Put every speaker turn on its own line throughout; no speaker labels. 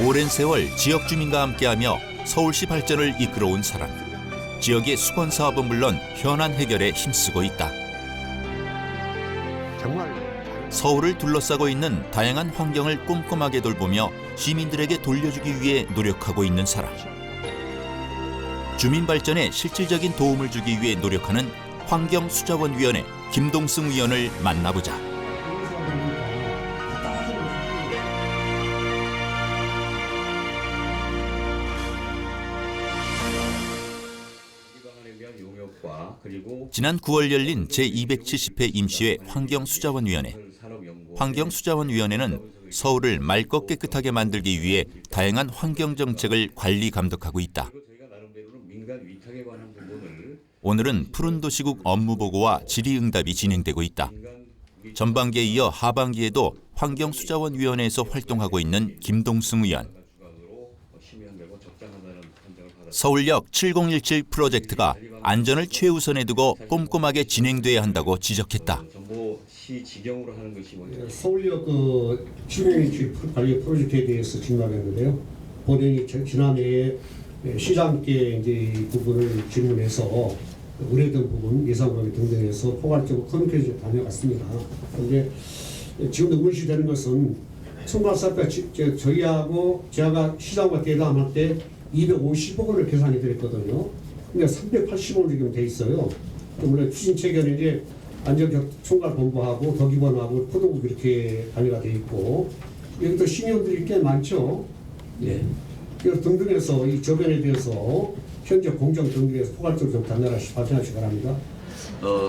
오랜 세월 지역 주민과 함께하며 서울시 발전을 이끌어온 사람. 지역의 수건 사업은 물론 현안 해결에 힘쓰고 있다.
정말
서울을 둘러싸고 있는 다양한 환경을 꼼꼼하게 돌보며 시민들에게 돌려주기 위해 노력하고 있는 사람. 주민 발전에 실질적인 도움을 주기 위해 노력하는 환경수자원위원회 김동승 위원을 만나보자. 지난 9월 열린 제270회 임시회 환경수자원위원회. 환경수자원위원회는 서울을 맑고 깨끗하게 만들기 위해 다양한 환경정책을 관리 감독하고 있다. 오늘은 푸른도시국 업무보고와 질의응답이 진행되고 있다. 전반기에 이어 하반기에도 환경수자원위원회에서 활동하고 있는 김동승 의원. 서울역 7017 프로젝트가 안전을 최우선에 두고 꼼꼼하게 진행돼야 한다고 지적했다.
서울역 7017 관리 프로젝트에 대해서 질문하겠는데요. 본인이 지난해에 시장께 이제 이 부분을 질문해서 의뢰된 부분, 예산관계 등등에서 포괄적으로 커뮤니케이션에 다녀갔습니다. 그런데 지금 의문시되는 것은 총괄사업가 저희하고 제가 시장과 대담할 때 250억 원을 계산해 드렸거든요. 근데 380억 원 지금 돼 있어요. 원래 추진 체계는 이제 안전총괄본부하고 덕이본하고 포도국 이렇게 관리가 돼 있고 여기도 신용들이 꽤 많죠. 네. 등등해서 이 저변에 대해서 현재 공정 등등해서 포괄적으로 좀 단단하시 발전하시기 바랍니다.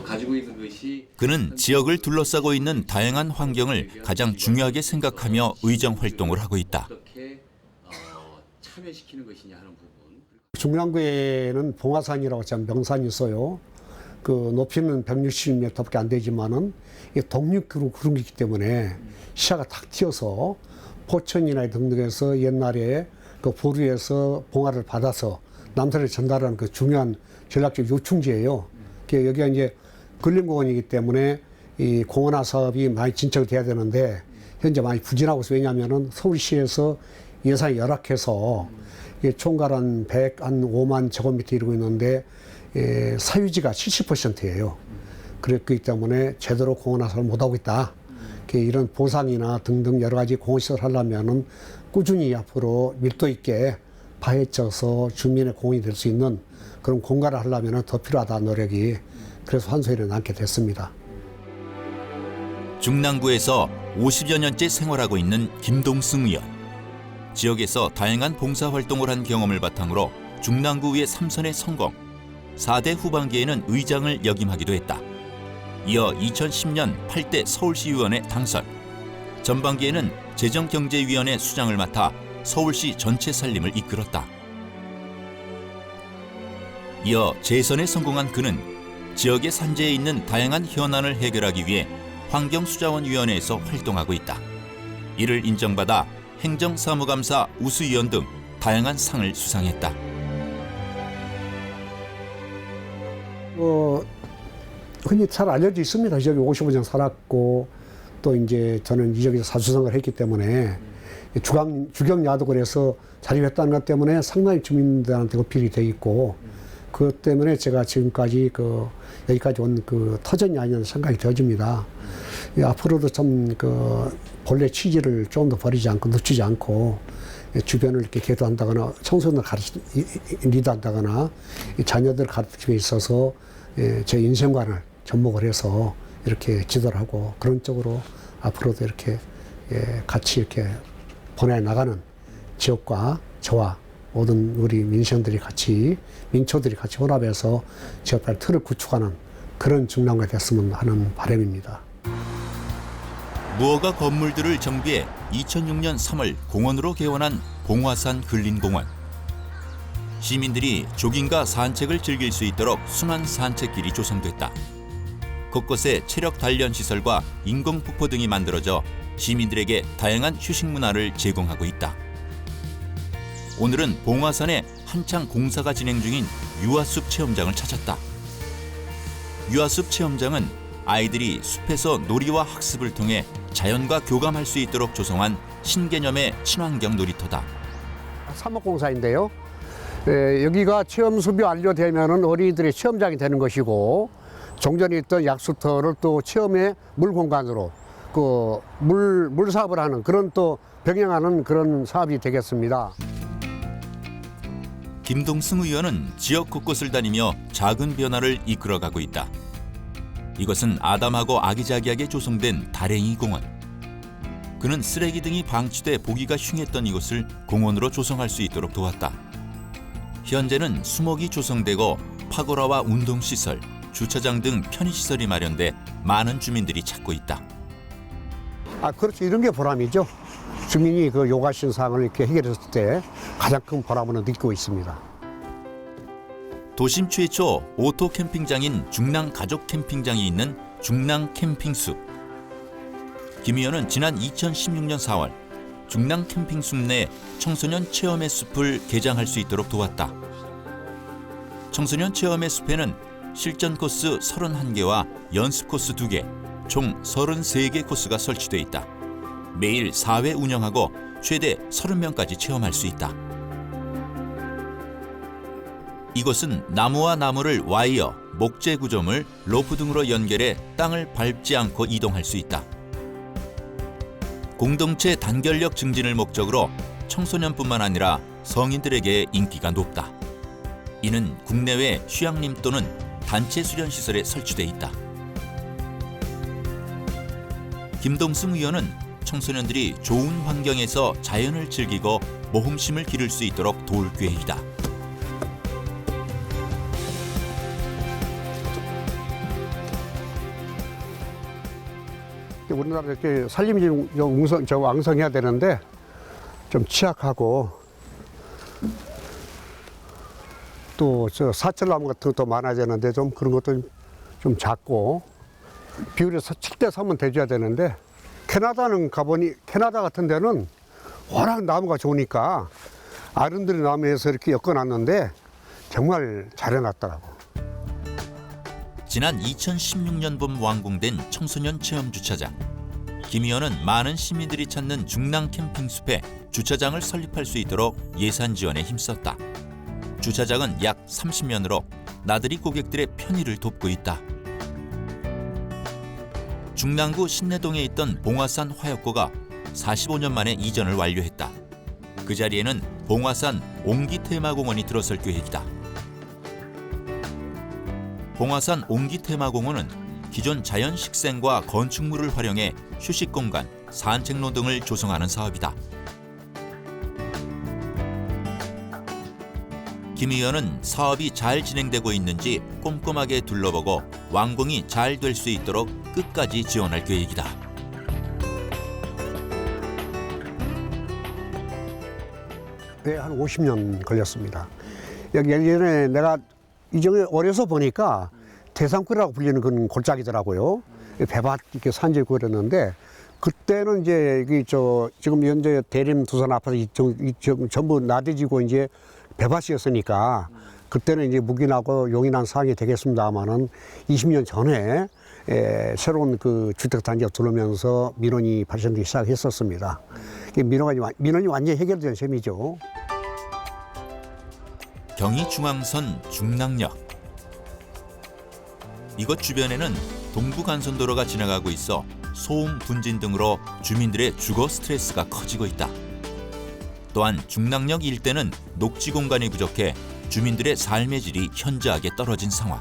가지고 있는 것이
그는 지역을 둘러싸고 있는 다양한 환경을 가장 중요하게 생각하며 의정 활동을 하고 있다.
어떻게 참여시키는 것이냐 하는 부분.
중랑구에는 봉화산이라고 참 명산이 있어요. 그 높이는 160m밖에 안 되지만은 독립구로 그런 게 있기 때문에 시야가 탁 튀어서 포천이나 등등에서 옛날에 그 보루에서 봉화를 받아서 남산에 전달하는 그 중요한 전략적 요충지예요. 여기가 이제 근린공원이기 때문에 이 공원화 사업이 많이 진척돼야 되는데 현재 많이 부진하고 있어요. 왜냐하면은 서울시에서 예산이 열악해서 총괄 한 105만 제곱미터 이루고 있는데 사유지가 70%예요. 그렇기 때문에 제대로 공원화 사업을 못하고 있다. 이런 보상이나 등등 여러 가지 공원시설 하려면은 꾸준히 앞으로 밀도 있게 파헤쳐서 주민의 공헌이 될 수 있는 그런 공간을 하려면 더 필요하다 노력이. 그래서 환소회를 낳게 됐습니다.
중랑구에서 50여 년째 생활하고 있는 김동승 의원. 지역에서 다양한 봉사활동을 한 경험을 바탕으로 중랑구의 3선의 성공, 4대 후반기에는 의장을 역임하기도 했다. 이어 2010년 8대 서울시의원에 당선, 전반기에는 재정경제위원회 수장을 맡아 서울시 전체 살림을 이끌었다. 이어 재선에 성공한 그는 지역의 산재에 있는 다양한 현안을 해결하기 위해 환경수자원위원회에서 활동하고 있다. 이를 인정받아 행정사무감사 우수위원 등 다양한 상을 수상했다.
흔히 잘 알려져 있습니다. 이 지역에 55년 살았고 또 이제 저는 이 지역에서 사수생활을 했기 때문에 주경야독을 해서 자립했다는 것 때문에 상당히 주민들한테 어필이 돼 있고 그것 때문에 제가 지금까지 여기까지 온 터전이 아니냐는 생각이 되어집니다. 앞으로도 좀 본래 취지를 좀 더 버리지 않고 늦추지 않고 주변을 이렇게 계도한다거나 청소년을 리드한다거나 자녀들 가르치기에 있어서 제 인생관을 접목을 해서 이렇게 지도를 하고 그런 쪽으로 앞으로도 이렇게 같이 이렇게 보내나가는 지역과 저와 모든 우리 민생들이 민초들이 같이 혼합해서 지역발 틀을 구축하는 그런 중랑구가 됐으면 하는 바람입니다.
무허가 건물들을 정비해 2006년 3월 공원으로 개원한 봉화산 근린공원. 시민들이 조깅과 산책을 즐길 수 있도록 순환 산책길이 조성됐다. 곳곳에 체력 단련 시설과 인공폭포 등이 만들어져 시민들에게 다양한 휴식 문화를 제공하고 있다. 오늘은 봉화산에 한창 공사가 진행 중인 유아숲 체험장을 찾았다. 유아숲 체험장은 아이들이 숲에서 놀이와 학습을 통해 자연과 교감할 수 있도록 조성한 신개념의 친환경 놀이터다.
사목공사인데요. 여기가 체험숲이 완료되면은 어린이들의 체험장이 되는 것이고, 종전에 있던 약수터를 또 체험의 물 공간으로 물 사업을 하는 그런 또 병행하는 그런 사업이 되겠습니다.
김동승 의원은 지역 곳곳을 다니며 작은 변화를 이끌어가고 있다. 이것은 아담하고 아기자기하게 조성된 다랭이 공원. 그는 쓰레기 등이 방치돼 보기가 흉했던 이곳을 공원으로 조성할 수 있도록 도왔다. 현재는 수목이 조성되고 파고라와 운동시설, 주차장 등 편의시설이 마련돼 많은 주민들이 찾고 있다.
그렇죠. 이런 게 보람이죠. 주민이 그 요구하신 사항을 이렇게 해결했을 때 가장 큰 보람을 느끼고 있습니다.
도심 최초 오토 캠핑장인 중랑 가족 캠핑장이 있는 중랑 캠핑숲. 김 의원은 지난 2016년 4월 중랑 캠핑숲 내 청소년 체험의 숲을 개장할 수 있도록 도왔다. 청소년 체험의 숲에는 실전 코스 31개와 연습 코스 2개, 총 33개 코스가 설치돼 있다. 매일 4회 운영하고 최대 30명까지 체험할 수 있다. 이곳은 나무와 나무를 와이어, 목재 구조물, 로프 등으로 연결해 땅을 밟지 않고 이동할 수 있다. 공동체 단결력 증진을 목적으로 청소년뿐만 아니라 성인들에게 인기가 높다. 이는 국내외 휴양림 또는 단체 수련 시설에 설치돼 있다. 김동승 의원은 청소년들이 좋은 환경에서 자연을 즐기고 모험심을 기를 수 있도록 도울 계획이다.
우리나라 이렇게 산림이 좀 왕성해야 되는데 좀 취약하고 또 저 사철나무 같은 것도 많아야 되는데 좀 그런 것도 좀 작고 비율에서 7대 3은 돼줘야 되는데 캐나다는 가보니 캐나다 같은 데는 워낙 나무가 좋으니까 아름드리 나무에서 이렇게 엮어놨는데 정말 잘 해놨더라고.
지난 2016년봄 완공된 청소년 체험 주차장. 김 의원은 많은 시민들이 찾는 중랑 캠핑숲에 주차장을 설립할 수 있도록 예산 지원에 힘썼다. 주차장은 약 30면으로 나들이 고객들의 편의를 돕고 있다. 중랑구 신내동에 있던 봉화산 화역고가 45년 만에 이전을 완료했다. 그 자리에는 봉화산 옹기테마공원이 들어설 계획이다. 봉화산 옹기테마공원은 기존 자연 식생과 건축물을 활용해 휴식공간, 산책로 등을 조성하는 사업이다. 김 의원은 사업이 잘 진행되고 있는지 꼼꼼하게 둘러보고 완공이 잘 될 수 있도록 끝까지 지원할 계획이다.
네, 한 50년 걸렸습니다. 여기 예전에 내가 이쪽에 어려서 보니까 대산골이라고 불리는 그런 골짜기더라고요. 배밭 이렇게 산질 그렸는데 그때는 이제 여기 지금 현재 대림 두산 앞에서 전부 나대지고 이제 배밭이었으니까 그때는 이제 묵인하고 용인한 상황이 되겠습니다만은 20년 전에 새로운 그 주택 단지가 들어오면서 민원이 발생되기 시작했었습니다. 민원이 완전히 해결된 셈이죠.
경의중앙선 중랑역. 이곳 주변에는 동부간선도로가 지나가고 있어 소음 분진 등으로 주민들의 주거 스트레스가 커지고 있다. 또한 중랑역 일대는 녹지 공간이 부족해 주민들의 삶의 질이 현저하게 떨어진 상황.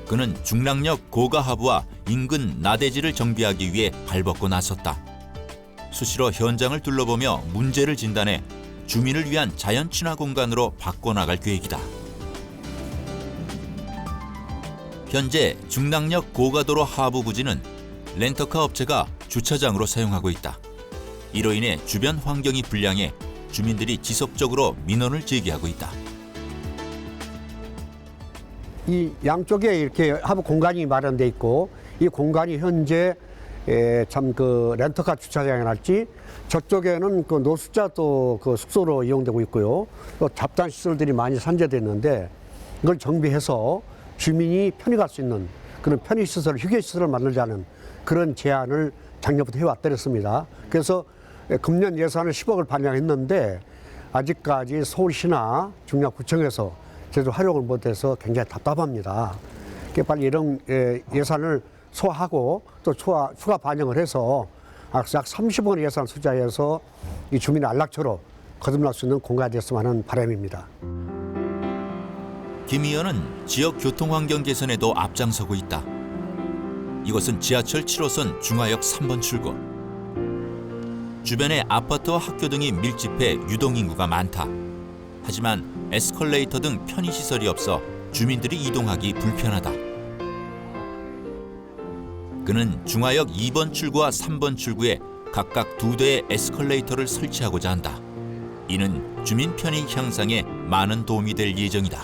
그는 중랑역 고가하부와 인근 나대지를 정비하기 위해 발벗고 나섰다. 수시로 현장을 둘러보며 문제를 진단해 주민을 위한 자연 친화 공간으로 바꿔나갈 계획이다. 현재 중랑역 고가도로 하부 부지는 렌터카 업체가 주차장으로 사용하고 있다. 이로 인해 주변 환경이 불량해 주민들이 지속적으로 민원을 제기하고 있다.
이 양쪽에 이렇게 하부 공간이 마련돼 있고 이 공간이 현재 참 그 렌터카 주차장이랄지 저쪽에는 그 노숙자 또 그 숙소로 이용되고 있고요. 또 잡단 시설들이 많이 산재됐는데 이걸 정비해서 주민이 편히 갈 수 있는 그런 편의시설, 휴게시설을 만들자는 그런 제안을 작년부터 해왔더랬습니다. 그래서 금년 예산을 10억을 반영했는데 아직까지 서울시나 중랑구청에서 제대로 활용을 못해서 굉장히 답답합니다. 그러니까 빨리 이런 예산을 소화하고 또 추가 반영을 해서 약 30억 원의 예산을 투자해서 이 주민의 안락처로 거듭날 수 있는 공간이 됐으면 하는 바람입니다.
김 의원은 지역 교통 환경 개선에도 앞장서고 있다. 이곳은 지하철 7호선 중화역 3번 출구. 주변에 아파트와 학교 등이 밀집해 유동인구가 많다. 하지만 에스컬레이터 등 편의시설이 없어 주민들이 이동하기 불편하다. 그는 중화역 2번 출구와 3번 출구에 각각 2대의 에스컬레이터를 설치하고자 한다. 이는 주민 편의 향상에 많은 도움이 될 예정이다.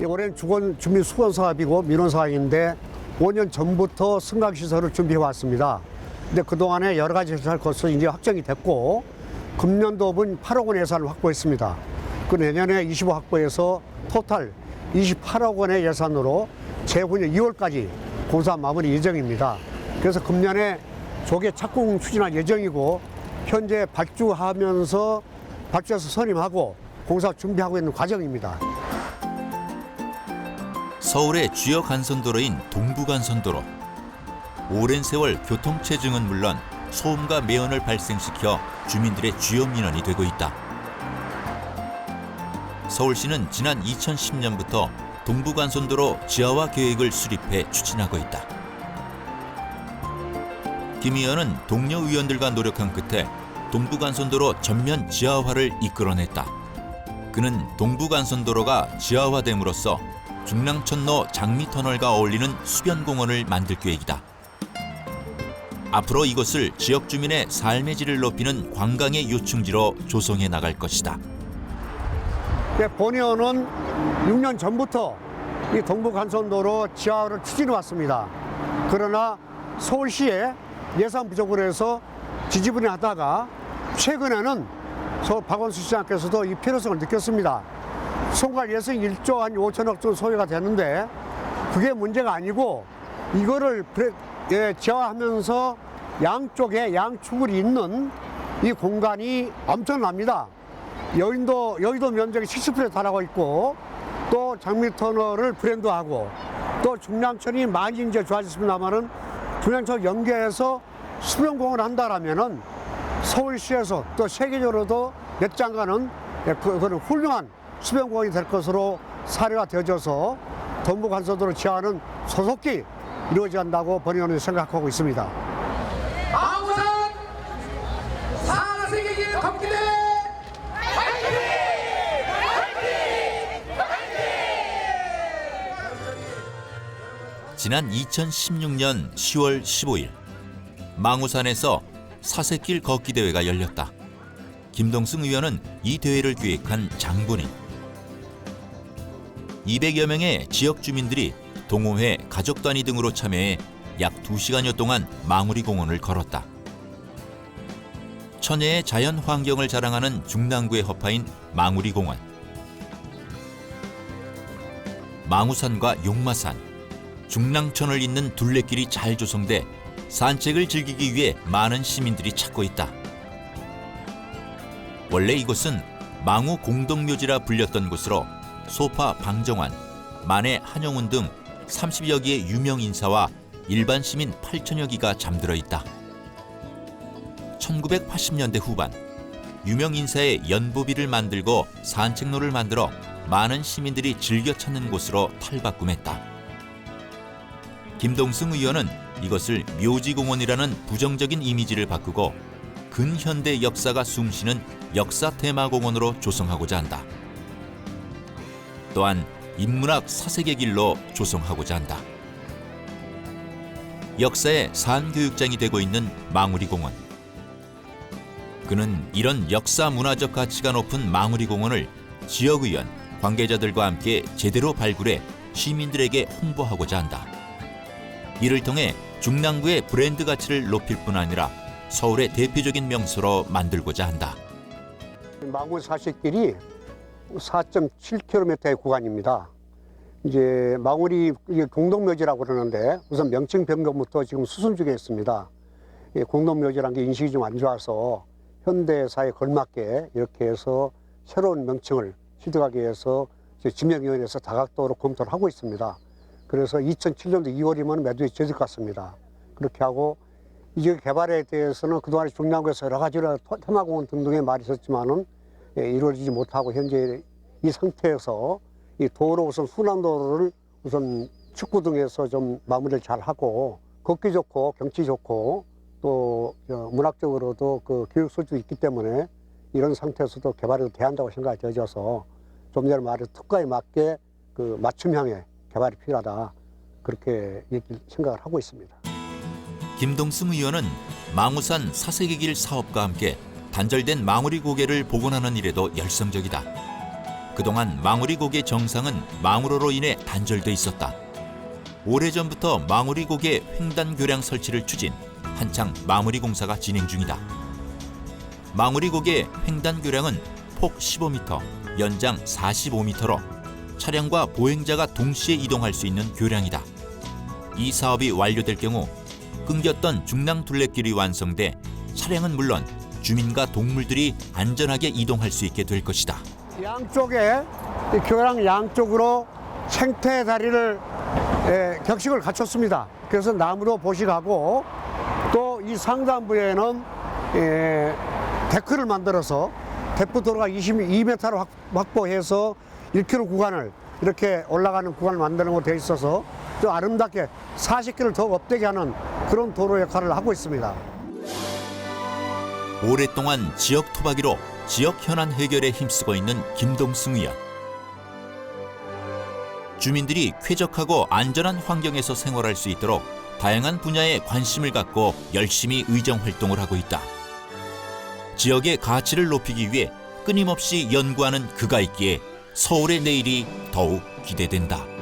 올해는 주민 수건 사업이고 민원 사업인데 5년 전부터 승강시설을 준비해 왔습니다. 근데 그동안에 여러 가지 시설 거쳐 이제 확정이 됐고 금년도분 8억 원 예산을 확보했습니다. 그 내년에 25억 확보해서 토탈 28억 원의 예산으로 재후년 2월까지 공사 마무리 예정입니다. 그래서 금년에 조계 착공 추진할 예정이고 현재 발주해서 선임하고 공사 준비하고 있는 과정입니다.
서울의 주요 간선도로인 동부간선도로. 오랜 세월 교통체증은 물론 소음과 매연을 발생시켜 주민들의 주요 민원이 되고 있다. 서울시는 지난 2010년부터 동부간선도로 지하화 계획을 수립해 추진하고 있다. 김 의원은 동료 의원들과 노력한 끝에 동부간선도로 전면 지하화를 이끌어냈다. 그는 동부간선도로가 지하화됨으로써 중랑천로 장미터널과 어울리는 수변공원을 만들 계획이다. 앞으로 이곳을 지역 주민의 삶의 질을 높이는 관광의 요충지로 조성해 나갈 것이다.
본의원은 6년 전부터 이 동부간선도로 지하화를 추진해 왔습니다. 그러나 서울시의 예산 부족으로 해서 지지분해하다가 최근에는 서울 박원순 시장께서도 이 필요성을 느꼈습니다. 총괄 예산 1조 한 5천억 정도 소요가 되는데 그게 문제가 아니고 이거를 지하화하면서 양쪽에 양축을 잇는 이 공간이 엄청납니다. 여의도 면적이 70%에 달하고 있고 또 장미터널을 브랜드하고 또 중랑천이 많이 이제 좋아졌습니다만은 중랑천 연계해서 수변공원을 한다라면은 서울시에서 또 세계적으로도 몇 장가는 그런 훌륭한 수변공원이 될 것으로 사례가 되어져서 동부간선도로 지하화는 소속히 이루어져야 한다고 본의원은 생각하고 있습니다.
망우산 사세계길 걷기대 화이팅!
지난 2016년 10월 15일 망우산에서 사색길 걷기 대회가 열렸다. 김동승 의원은 이 대회를 기획한 장본인. 200여 명의 지역 주민들이 동호회, 가족 단위 등으로 참여해 약 2시간여 동안 망우리 공원을 걸었다. 천혜의 자연 환경을 자랑하는 중랑구의 허파인 망우리 공원. 망우산과 용마산, 중랑천을 잇는 둘레길이 잘 조성돼 산책을 즐기기 위해 많은 시민들이 찾고 있다. 원래 이곳은 망우 공동묘지라 불렸던 곳으로 소파 방정환, 만해 한용운 등 30여 개의 유명 인사와 일반 시민 8천여 기가 잠들어 있다. 1980년대 후반 유명 인사의 연보비를 만들고 산책로를 만들어 많은 시민들이 즐겨 찾는 곳으로 탈바꿈했다. 김동승 의원은 이것을 묘지공원이라는 부정적인 이미지를 바꾸고 근현대 역사가 숨쉬는 역사 테마공원으로 조성하고자 한다. 또한 인문학 사색의 길로 조성하고자 한다. 역사의 산교육장이 되고 있는 망우리 공원. 그는 이런 역사 문화적 가치가 높은 망우리 공원을 지역의원, 관계자들과 함께 제대로 발굴해 시민들에게 홍보하고자 한다. 이를 통해 중랑구의 브랜드 가치를 높일 뿐 아니라 서울의 대표적인 명소로 만들고자 한다.
망우 사색길이 4.7km의 구간입니다. 이제 망우리 이게 공동묘지라고 그러는데 우선 명칭 변경부터 지금 수순 중에 있습니다. 공동묘지라는 게 인식이 좀 안 좋아서 현대사에 걸맞게 이렇게 해서 새로운 명칭을 시도하기 위해서 지명위원회에서 다각도로 검토를 하고 있습니다. 그래서 2007년도 2월이면 매두에 지어질 것 같습니다. 그렇게 하고 이 지역 개발에 대해서는 그동안 중랑구에서 여러 가지로 테마공원 등등의 말이 있었지만은 이루어지지 못하고 현재 이 상태에서 이 도로 우선 순환도로를 우선 축구 등에서 좀 마무리를 잘 하고 걷기 좋고 경치 좋고 또 문학적으로도 그 교육 소득이 있기 때문에 이런 상태에서도 개발이 돼야 한다고 생각이 되어져서 좀 전에 말한 특가에 맞게 그 맞춤형의 개발이 필요하다 그렇게 생각을 하고 있습니다.
김동승 의원은 망우산 사색의 사업과 함께 단절된 망우리 고개를 복원하는 일에도 열성적이다. 그동안 망우리 고개 정상은 망우로로 인해 단절돼 있었다. 오래전부터 망우리 고개 횡단 교량 설치를 추진, 한창 마무리 공사가 진행 중이다. 망우리 고개 횡단 교량은 폭 15m, 연장 45m로 차량과 보행자가 동시에 이동할 수 있는 교량이다. 이 사업이 완료될 경우 끊겼던 중랑 둘레길이 완성돼 차량은 물론 주민과 동물들이 안전하게 이동할 수 있게 될 것이다.
양쪽에 이 교량 양쪽으로 생태 다리를 격식을 갖췄습니다. 그래서 나무로 보식하고 또 이 상단부에는 데크를 만들어서 데크도로가 22m로 확보해서 1km 구간을 이렇게 올라가는 구간을 만드는 되어 있어서 좀 아름답게 40km를 더 업되게 하는 그런 도로 역할을 하고 있습니다.
오랫동안 지역 토박이로 지역 현안 해결에 힘쓰고 있는 김동승 의원. 주민들이 쾌적하고 안전한 환경에서 생활할 수 있도록 다양한 분야에 관심을 갖고 열심히 의정 활동을 하고 있다. 지역의 가치를 높이기 위해 끊임없이 연구하는 그가 있기에 서울의 내일이 더욱 기대된다.